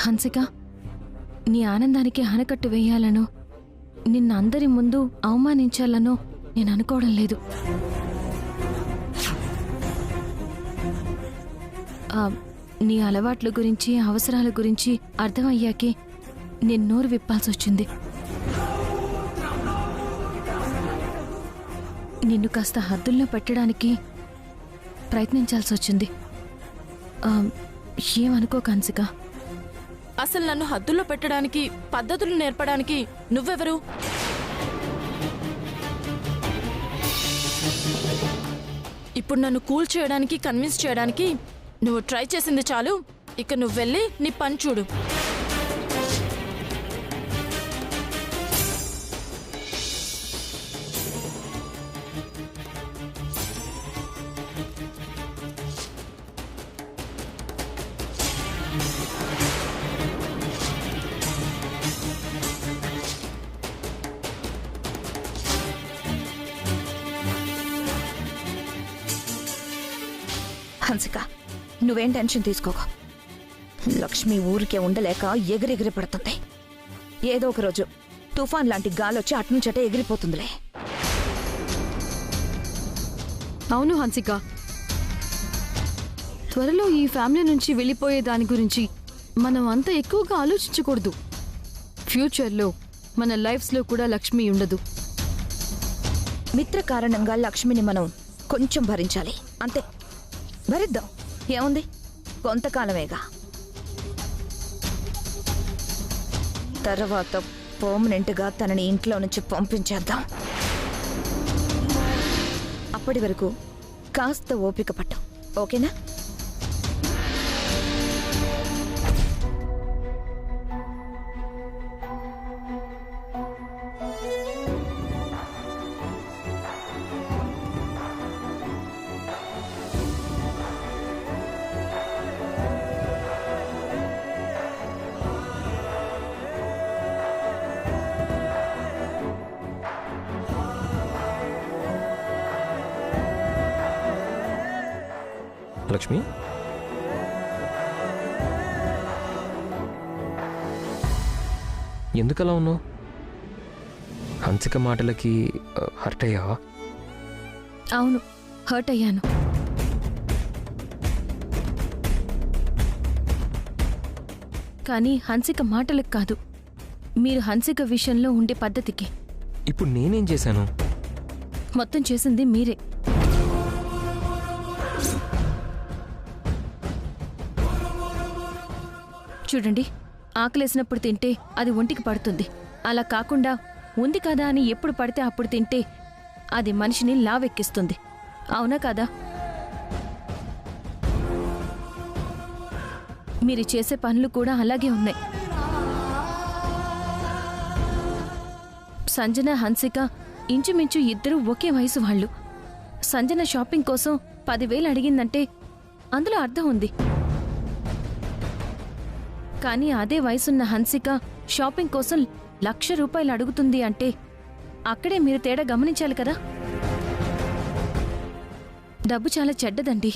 హన్సిక, నీ ఆనందానికి ఆనకట్టు వేయాలనో నిన్నందరి ముందు అవమానించాలనో నేను అనుకోవడం లేదు. నీ అలవాట్ల గురించి అవసరాల గురించి అర్థమయ్యాకే నేను నోరు విప్పాల్సి వచ్చింది. నిన్ను కాస్త హద్దుల్లో పెట్టడానికి ప్రయత్నించాల్సి వచ్చింది. ఏమనుకోక హన్సిక. అసలు నన్ను హద్దుల్లో పెట్టడానికి, పద్ధతులు నేర్పడానికి నువ్వెవరు? ఇప్పుడు నన్ను కూల్ చేయడానికి, కన్విన్స్ చేయడానికి నువ్వు ట్రై చేసింది చాలు. ఇక నువ్వు వెళ్ళి నీ పని చూడు. హన్సిక, నువ్వేం టెన్షన్ తీసుకోకు. లక్ష్మి ఊరికే ఉండలేక ఎగిరెగిరి పడుతుంది. ఏదో ఒక రోజు తుఫాన్ లాంటి గాలొచ్చి అట్నుంచటే ఎగిరిపోతుందిలే. అవును హన్సిక, త్వరలో ఈ ఫ్యామిలీ నుంచి వెళ్ళిపోయే దాని గురించి మనం అంత ఎక్కువగా ఆలోచించకూడదు. ఫ్యూచర్లో మన లైఫ్స్లో కూడా లక్ష్మి ఉండదు. మిత్ర కారణంగా లక్ష్మిని మనం కొంచెం భరించాలి, అంతే. భరిద్దాం, ఏముంది, కొంతకాలమేగా. తర్వాత పర్మనెంట్గా తనని ఇంట్లో నుంచి పంపించేద్దాం. అప్పటి వరకు కాస్త ఓపిక పట్టు, ఓకేనా? లక్ష్మి, ఎందుకలా ఉన్నావు? హన్సిక మాటలకి హర్ట్ అయ్యావా? అవును, హర్ట్ అయ్యాను. కానీ హన్సిక మాటలకు కాదు, మీరు హన్సిక విషయంలో ఉండే పద్ధతికి. ఇప్పుడు నేనేం చేశాను? మొత్తం చేసింది మీరే. చూడండి, ఆకలేసినప్పుడు తింటే అది ఒంటికి పడుతుంది. అలా కాకుండా ఉంది కదా అని ఎప్పుడు పడితే అప్పుడు తింటే అది మనిషిని లావెక్కిస్తుంది. అవునా కాదా? మీరు చేసే పనులు కూడా అలాగే ఉన్నాయి. సంజన, హన్సిక ఇంచుమించు ఇద్దరూ ఒకే వయసు వాళ్ళు. సంజన షాపింగ్ కోసం 10,000 అడిగిందంటే అందులో అర్థం ఉంది. కానీ అదే వయసున్న హన్సిక షాపింగ్ కోసం 1,00,000 రూపాయలు అడుగుతుంది అంటే అక్కడే మీరు తేడా గమనించాలి కదా. డబ్బు చాలా చెడ్డదండి.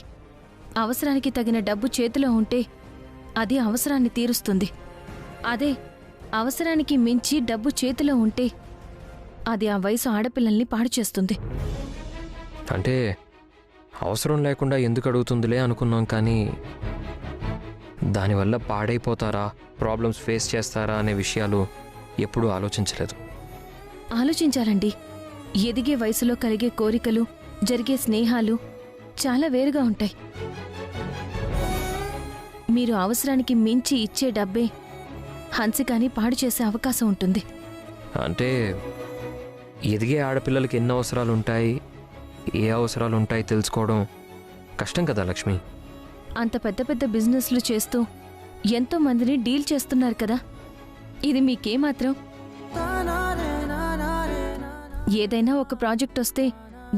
అవసరానికి తగిన డబ్బు చేతిలో ఉంటే అది అవసరాన్ని తీరుస్తుంది. అదే అవసరానికి మించి డబ్బు చేతిలో ఉంటే అది ఆ వయసు ఆడపిల్లల్ని పాడు చేస్తుంది. అంటే అవసరం లేకుండా ఎందుకు అడుగుతుందిలే అనుకున్నాం, కానీ దానివల్ల పాడైపోతారా, ప్రాబ్లమ్స్ ఫేస్ చేస్తారా అనే విషయాలు ఎప్పుడూ ఆలోచించలేదు. ఆలోచించాలండి. ఎదిగే వయసులో కలిగే కోరికలు, జరిగే స్నేహాలు చాలా వేరుగా ఉంటాయి. మీరు అవసరానికి మించి ఇచ్చే డబ్బే హన్సికాని పాడు చేసే అవకాశం ఉంటుంది. అంటే ఎదిగే ఆడపిల్లలకి ఎన్ని అవసరాలు ఉంటాయి, ఏ అవసరాలు ఉంటాయి తెలుసుకోవడం కష్టం కదా లక్ష్మి. అంత పెద్ద పెద్ద బిజినెస్లు చేస్తూ ఎంతో మందిని డీల్ చేస్తున్నారు కదా. ఇది మీకేమాత్రం? ఏదైనా ఒక ప్రాజెక్ట్ వస్తే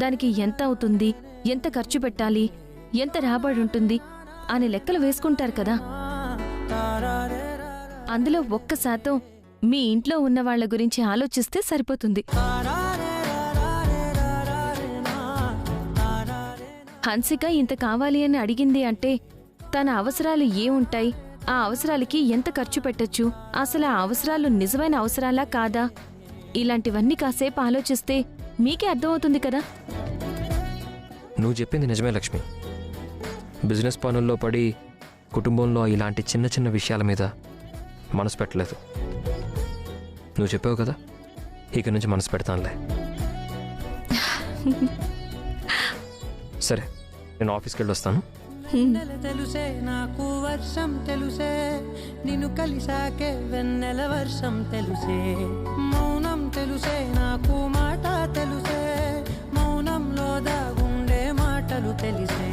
దానికి ఎంత అవుతుంది, ఎంత ఖర్చు పెట్టాలి, ఎంత రాబడి ఉంటుంది అని లెక్కలు వేసుకుంటారు కదా. అందులో 1% మీ ఇంట్లో ఉన్న వాళ్ల గురించి ఆలోచిస్తే సరిపోతుంది. హన్సిక ఇంత కావాలి అని అడిగింది అంటే తన అవసరాలు ఏముంటాయి, ఆ అవసరాలకి ఎంత ఖర్చు పెట్టొచ్చు, అసలు ఆ అవసరాలు నిజమైన అవసరాలా కాదా, ఇలాంటివన్నీ కాసేపు ఆలోచిస్తే మీకే అర్థమవుతుంది కదా. నువ్వు చెప్పింది నిజమే లక్ష్మి. బిజినెస్ పనుల్లో పడి కుటుంబంలో ఇలాంటి చిన్న చిన్న విషయాల మీద మనసు పెట్టలేదు. నువ్వు చెప్పావు కదా, ఇక నుంచి మనసు పెడతానులే. సరే, నేను ఆఫీస్కి వెళ్ళి వస్తాను. తెలుసే నాకు వర్షం తెలుసే, నిన్ను కలిసాకే వెన్నెల వర్షం తెలుసే. మౌనం తెలుసే నాకు మాట తెలుసే, మౌనంలో దాగుండే మాటలు తెలిసే.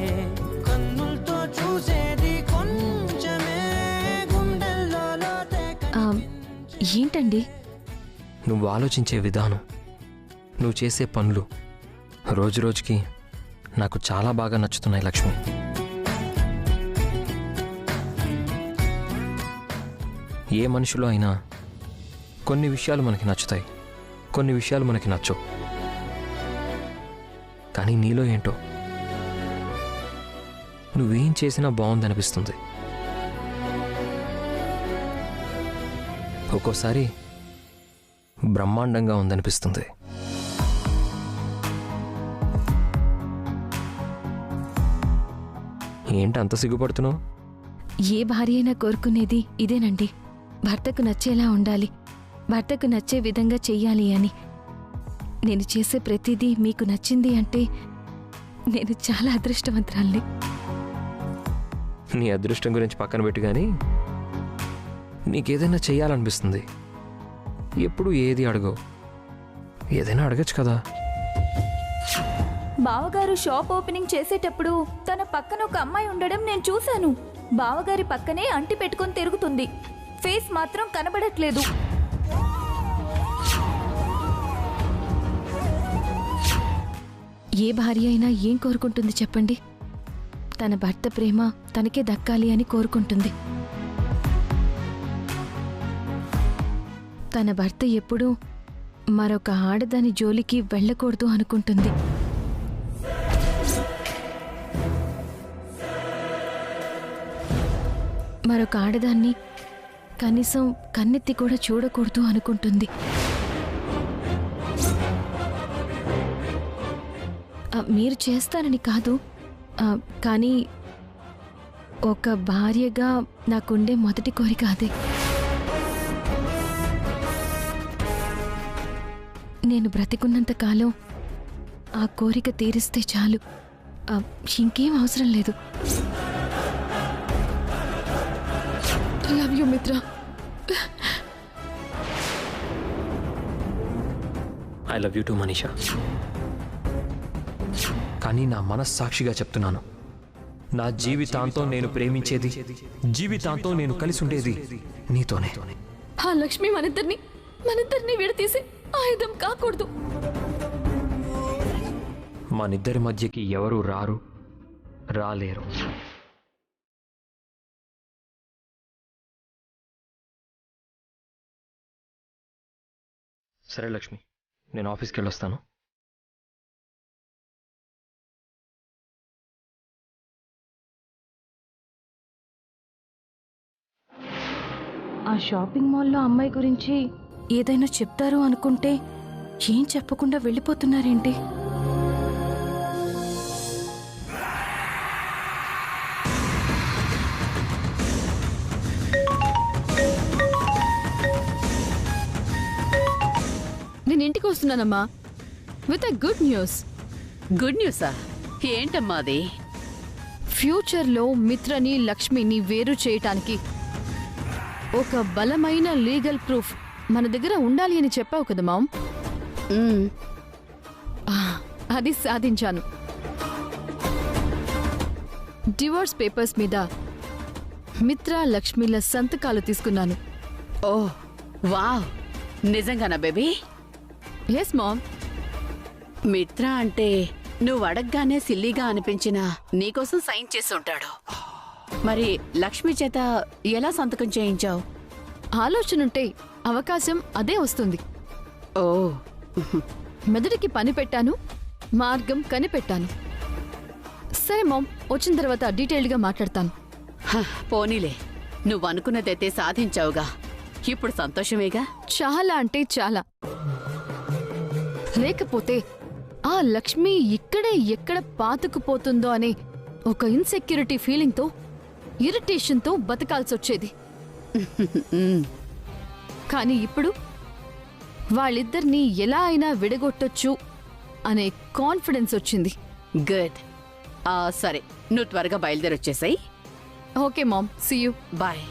కన్నులతో చూసేది కొంచెమే, గుండెల్లో లోతే ఏంటండి నువ్వు ఆలోచించే విధానం, నువ్వు చేసే పనులు రోజు రోజుకి నాకు చాలా బాగా నచ్చుతున్నాయి లక్ష్మి. ఏ మనుషులో అయినా కొన్ని విషయాలు మనకి నచ్చుతాయి, కొన్ని విషయాలు మనకి నచ్చవు. కానీ నీలో ఏంటో నువ్వేం చేసినా బాగుందనిపిస్తుంది. ఒక్కోసారి బ్రహ్మాండంగా ఉందనిపిస్తుంది. ఏంటి అంత సిగ్గుపడుతున్నావు? ఏ భార్య అయినా కోరుకునేది ఇదేనండి, భర్తకు నచ్చేలా ఉండాలి, భర్తకు నచ్చే విధంగా చెయ్యాలి అని. నేను చేసే ప్రతిదీ మీకు నచ్చింది అంటే నేను చాలా అదృష్టవంతురాల్ని. నీ అదృష్టం గురించి పక్కన పెట్టు, కానీ నీకేదైనా చెయ్యాలనిపిస్తుంది, ఎప్పుడు ఏది అడగవు. ఏదైనా అడగచ్చు కదా. బావగారు షాప్ ఓపెనింగ్ చేసేటప్పుడు తన పక్కన ఒక అమ్మాయి ఉండడం నేను చూశాను. బావగారి పక్కనే అంటి పెట్టుకొని తిరుగుతుంది, ఫేస్ మాత్రం కనబడట్లేదు. ఏ భార్య అయినా ఏం కోరుకుంటుంది చెప్పండి? తన భర్త ప్రేమ తనకే దక్కాలి అని కోరుకుంటుంది. తన భర్త ఎప్పుడూ మరొక ఆడదాని జోలికి వెళ్ళకూడదు అనుకుంటుంది. మరొక ఆడదాన్ని కనీసం కన్నెత్తి కూడా చూడకూడదు అనుకుంటుంది. మీరు చేస్తారని కాదు, కానీ ఒక భార్యగా నాకుండే మొదటి కోరిక అదే. నేను బ్రతికున్నంత కాలం ఆ కోరిక తీరిస్తే చాలు, ఇంకేం అవసరం లేదు. లవ్ యూ మిత్ర. I love you to Manisha. కానీ నా మనస్సాక్షిగా చెప్తున్నాను, నా జీవితాంతం నేను ప్రేమించేది, జీవితాంతం నేను కలిసి ఉండేది నీతోనే. ఆ లక్ష్మి మనిద్దరిని విడతీసి ఆయుధం కాకూడదు. మనిద్దరి మధ్యకి ఎవరు రారు, రాలేరు. సరే లక్ష్మి, నేను ఆఫీస్కి వెళ్ళొస్తాను. ఆ షాపింగ్ మాల్లో అమ్మాయి గురించి ఏదైనా చెప్తారు అనుకుంటే ఏం చెప్పకుండా వెళ్ళిపోతున్నారేంటి? నేను ఇంటికి వస్తున్నానమ్మా with a good news. Good న్యూసా? ఏంటమ్మా అది? ఫ్యూచర్లో మిత్రని లక్ష్మిని వేరు చేయటానికి ఒక బలమైన లీగల్ ప్రూఫ్ మన దగ్గర ఉండాలి అని చెప్పావు కదా మామ్. అది సాధించాను. డివోర్స్ పేపర్స్ మీద మిత్ర లక్ష్మిల సంతకాలు తీసుకున్నాను. ఓ వావ్, నిజంగానా బేబీ? Yes mom. మిత్ర అంటే నువ్వు అడగగానే సిల్లీగా అనిపించినా నీకోసం సైన్ చేసి ఉంటాడు. మరి లక్ష్మి చేత ఎలా సంతకం చేయించావు? ఆలోచనుంటే అవకాశం అదే వస్తుంది. ఓ, మెదడికి పని పెట్టాను, మార్గం కనిపెట్టాను. సరే మామ్, వచ్చిన తర్వాత డీటెయిల్డ్గా మాట్లాడతాను. పోనీలే, నువ్వు అనుకున్నదైతే సాధించావుగా, ఇప్పుడు సంతోషమేగా. చాలా అంటే చాలా. లేకపోతే ఆ లక్ష్మి ఇక్కడే ఎక్కడ పాతుకుపోతుందో అనే ఒక ఇన్సెక్యూరిటీ ఫీలింగ్తో, ఇరిటేషన్తో బతకాల్సొచ్చేది. కానీ ఇప్పుడు వాళ్ళిద్దరినీ ఎలా అయినా విడగొట్టొచ్చు అనే కాన్ఫిడెన్స్ వచ్చింది. గుడ్. సరే, నువ్వు త్వరగా బయలుదేరొచ్చేసాయి. Okay mom, see you. Bye.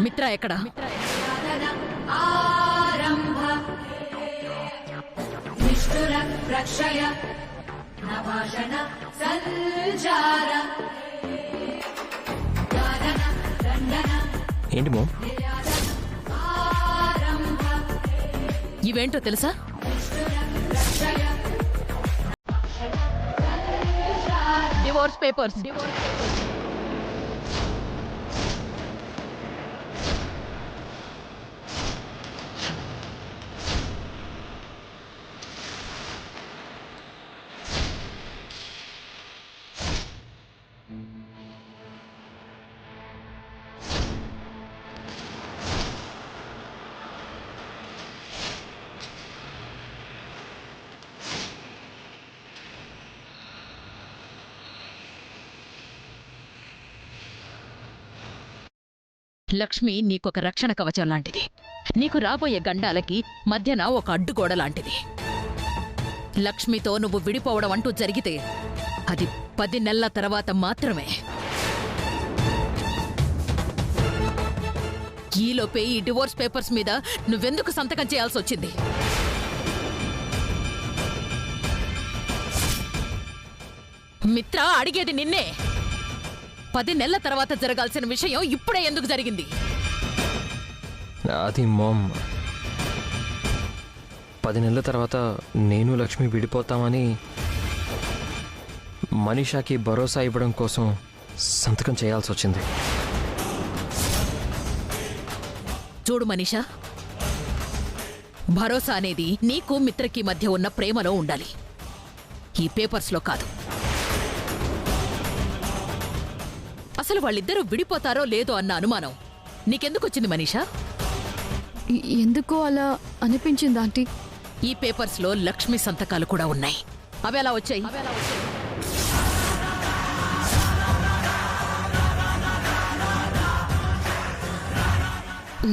Mitra ఎక్కడ? ఏంటి మోమ్? ఇవేంటో తెలుసా? Divorce papers. లక్ష్మి నీకొక రక్షణ కవచం లాంటిది. నీకు రాబోయే గండాలకి మధ్యన ఒక అడ్డుగోడ లాంటిది. లక్ష్మితో నువ్వు విడిపోవడం అంటూ జరిగితే అది 10 నెలల తర్వాత మాత్రమే. ఈలోపే ఈ డివోర్స్ పేపర్స్ మీద నువ్వెందుకు సంతకం చేయాల్సి వచ్చింది? మిత్ర, అడిగేది నిన్నే. 10 నెలల తర్వాత జరగాల్సిన విషయం ఇప్పుడే ఎందుకు జరిగింది? అది మామ్, 10 నెలల తర్వాత నేను లక్ష్మి విడిపోతామని మనీషాకి భరోసా ఇవ్వడం కోసం సంతకం చేయాల్సి వచ్చింది. చూడు మనీషా, భరోసా అనేది నీకు మిత్రకి మధ్య ఉన్న ప్రేమలో ఉండాలి, ఈ పేపర్స్లో కాదు. అసలు వాళ్ళిద్దరూ విడిపోతారో లేదో అన్న అనుమానం నీకెందుకొచ్చింది మనీషా? ఎందుకో అలా అనిపించింది ఆంటీ. ఈ పేపర్స్లో లక్ష్మి సంతకాలు కూడా ఉన్నాయి. అవి ఎలా వచ్చాయి?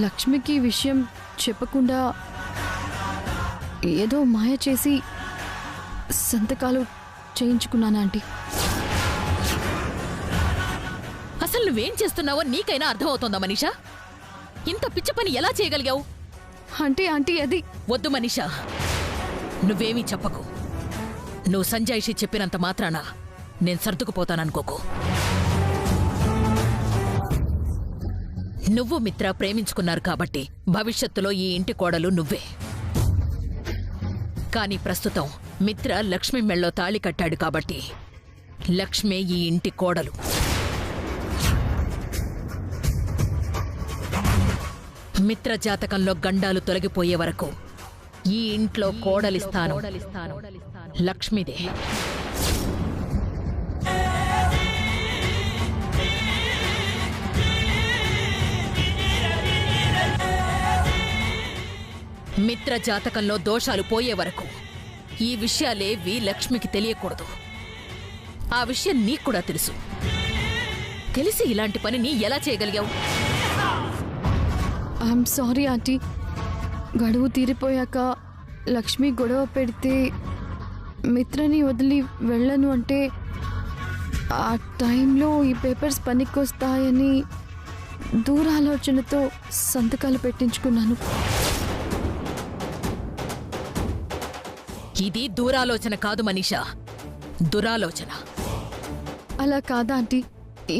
లక్ష్మికి ఈ విషయం చెప్పకుండా ఏదో మాయ చేసి సంతకాలు చేయించుకున్నాను ఆంటీ. అసలు నువ్వేం చేస్తున్నావో నీకైనా అర్థమవుతోందా మనీషా? ఇంత పిచ్చి పని ఎలా చేయగలిగావు? ఆంటీ ఆంటీ అది వద్దు మనీషా, నువ్వేమీ చెప్పకు. నువ్వు సంజయ్షి చెప్పినంత మాత్రాన నేను సర్దుకుపోతాననుకోకు. నువ్వు మిత్ర ప్రేమించుకున్నారు కాబట్టి భవిష్యత్తులో ఈ ఇంటి కోడలు నువ్వే. కానీ ప్రస్తుతం మిత్ర లక్ష్మి మెళ్ళో తాళి కట్టాడు కాబట్టి లక్ష్మే ఈ ఇంటి కోడలు. మిత్ర జాతకంలో గండాలు తొలగిపోయే వరకు ఈ ఇంట్లో కోడలిస్తాను లక్ష్మిదే. మిత్ర జాతకంలో దోషాలు పోయే వరకు ఈ విషయాలేవి లక్ష్మికి తెలియకూడదు. ఆ విషయం నీకు కూడా తెలుసు. తెలిసి ఇలాంటి పనిని ఎలా చేయగలిగావు? I'm sorry aunty. గడువు తీరిపోయాక లక్ష్మి గొడవ పెడితే మిత్రని వదిలి వెళ్ళను అంటే ఆ టైంలో ఈ పేపర్స్ పనికొస్తాయని దూరాలోచనతో సంతకాలు పెట్టించుకున్నాను. ఇది దూరాలోచన కాదు మనీషా, దురాలోచన. అలా కాదా ఆంటీ?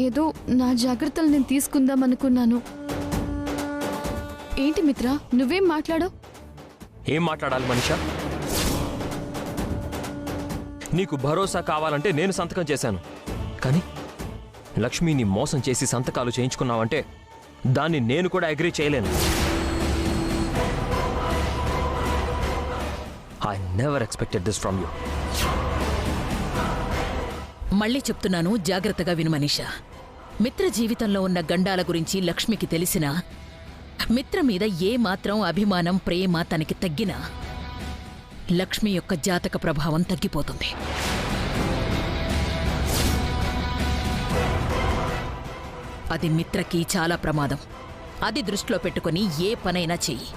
ఏదో నా జాగ్రత్తలు నేను తీసుకుందామనుకున్నాను. ఏంటి మిత్ర, నువ్వేం మాట్లాడో? ఏం మాట్లాడాలి మనిషా? నీకు భరోసా కావాలంటే నేను సంతకం చేశాను, కానీ లక్ష్మిని మోసం చేసి సంతకాలు చేయించుకున్నావంటే దాన్ని నేను కూడా అగ్రీ చేయలేను. I never expected this from you. మళ్ళీ చెప్తున్నాను, జాగ్రత్తగా విను మనీషా. మిత్ర జీవితంలో ఉన్న గండాల గురించి లక్ష్మికి తెలిసినా, మిత్ర మీద ఏ మాత్రం అభిమానం ప్రేమ తనకి తగ్గినా లక్ష్మి యొక్క జాతక ప్రభావం తగ్గిపోతుంది. అది మిత్రకి చాలా ప్రమాదం. అది దృష్టిలో పెట్టుకుని ఏ పనైనా చెయ్యి.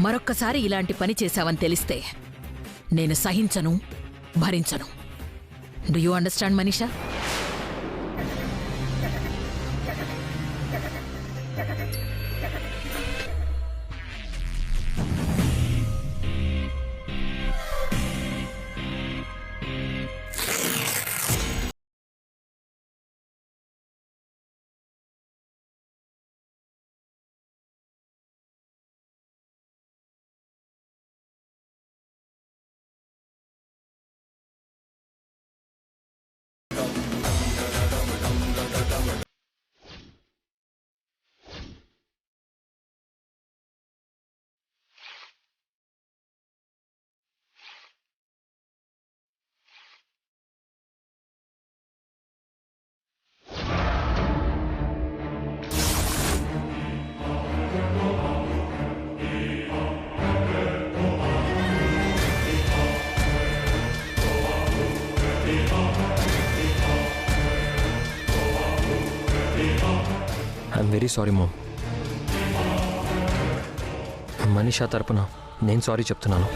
మరొక్కసారి ఇలాంటి పని చేశావని తెలిస్తే నేను సహించను, భరించను. Do you understand Manisha? I'm very sorry mom. Manisha తరపున నేను సారీ చెప్తున్నాను.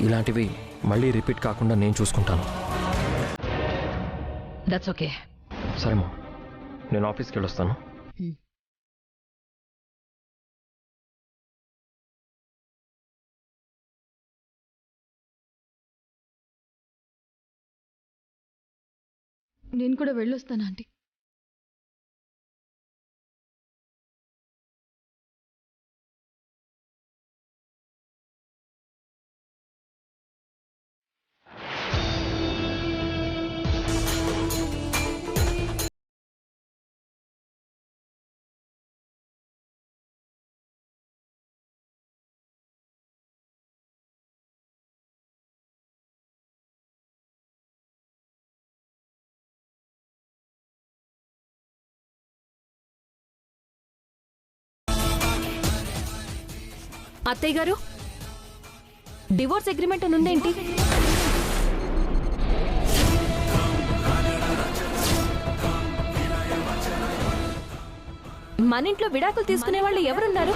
ఇలాంటివి మళ్ళీ రిపీట్ కాకుండా నేను చూసుకుంటాను. That's okay. సరే మామ్, నేను ఆఫీస్కి వెళ్ళొస్తాను. నేను కూడా వెళ్ళొస్తాను ఆంటీ. అత్తయ్య గారు, డివోర్స్ అగ్రిమెంట్ అని ఉందేంటి? మన ఇంట్లో విడాకులు తీసుకునే వాళ్ళు ఎవరున్నారు?